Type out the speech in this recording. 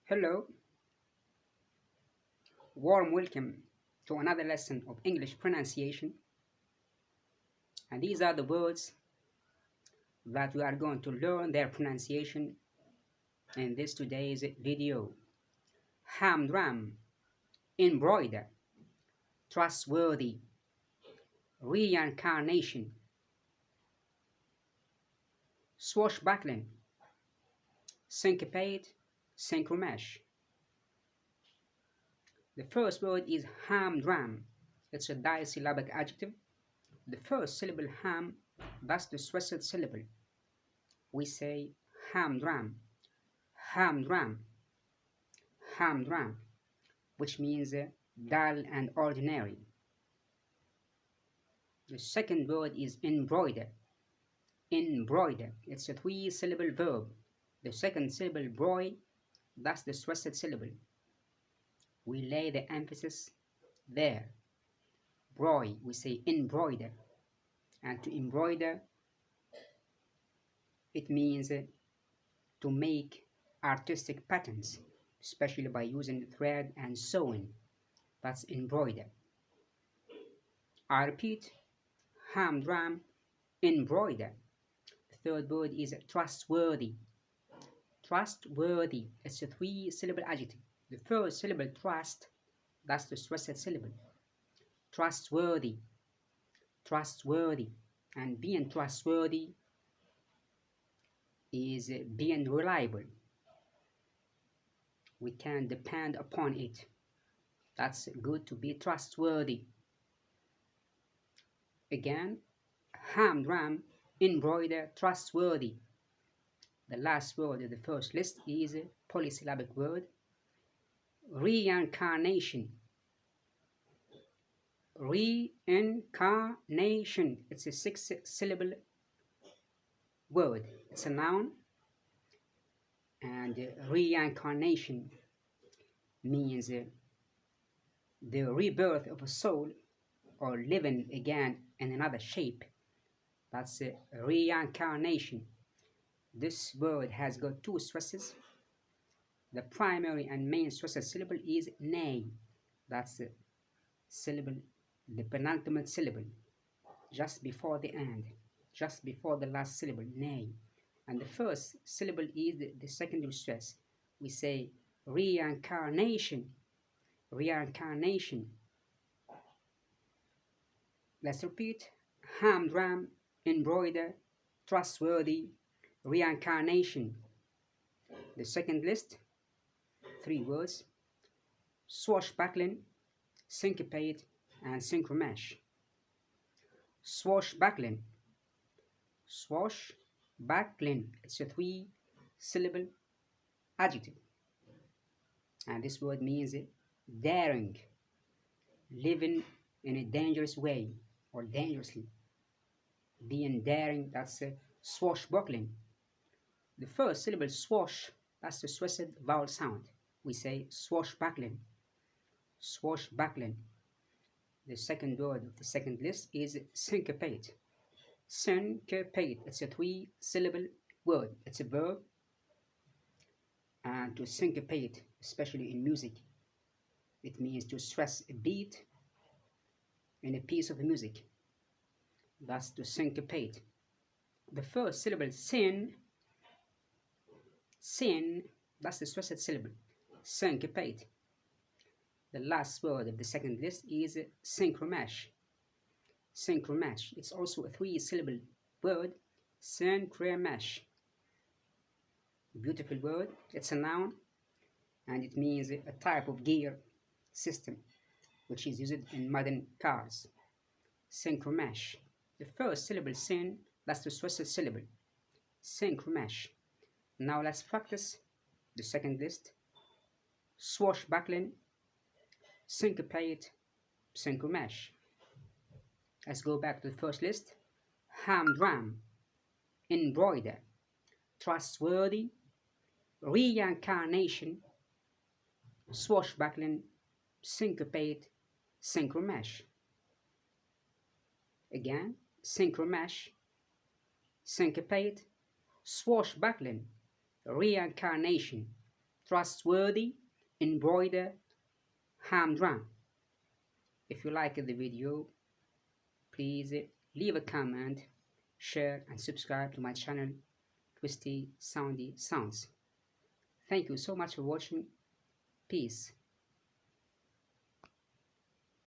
Hello, warm welcome to another lesson of English pronunciation. And these are the words that we are going to learn their pronunciation in this today's video. Hamdram, embroider, trustworthy, reincarnation, swashbuckling, syncopate, synchromesh. The first word is hamdram. It's a disyllabic adjective. The first syllable ham, that's the stressed syllable. We say hamdram, hamdram, hamdram, which means dull and ordinary. The second word is embroider. Embroider. It's a three-syllable verb. The second syllable broy, that's the stressed syllable. We lay the emphasis there. Broy, we say embroider. And to embroider, it means to make artistic patterns, especially by using thread and sewing. That's embroider. I repeat, hamdram, embroider. The third word is trustworthy. Trustworthy. It's a three-syllable adjective. The first syllable trust, that's the stressed syllable. Trustworthy. Trustworthy. And being trustworthy is being reliable. We can depend upon it. That's good to be trustworthy. Again, hamdram, embroider, trustworthy. The last word of the first list is a polysyllabic word, reincarnation. Reincarnation. It's a six-syllable word. It's a noun, and reincarnation means the rebirth of a soul or living again in another shape. That's reincarnation. This word has got two stresses. The primary and main stressed syllable is nay. That's the syllable, the penultimate syllable, just before the end, just before the last syllable, nay. And the first syllable is the secondary stress. We say reincarnation. Reincarnation. Let's repeat. Hamdram, embroider, trustworthy, reincarnation. The second list, three words: swashbuckling, syncopate, and synchromesh. Swashbuckling. Swashbuckling. It's a three-syllable adjective. And this word means daring, living in a dangerous way or dangerously. Being daring, that's swashbuckling. The first syllable swash, that's the stressed vowel sound. We say swashbuckling. Swashbuckling. The second word of the second list is syncopate. Syncopate. It's a three-syllable word. It's a verb. And to syncopate, especially in music, it means to stress a beat in a piece of music. That's to syncopate. The first syllable sin, that's the stressed syllable. Syncopate. The last word of the second list is synchromesh. Synchromesh. It's also a three-syllable word. Synchromesh. Beautiful word. It's a noun, and it means a type of gear system which is used in modern cars. Synchromesh. The first syllable syn, that's the stressed syllable. Synchromesh. Now let's practice the second list. Swashbuckling, syncopate, synchromesh. Let's go back to the first list. Hamdram, embroider, trustworthy, reincarnation, swashbuckling, syncopate, synchromesh. Again, synchromesh, syncopate, swashbuckling, reincarnation, trustworthy embroider humdrum. If you liked the video, please leave a comment, share and subscribe to my channel Soundy Sounds. Thank you so much for watching. Peace.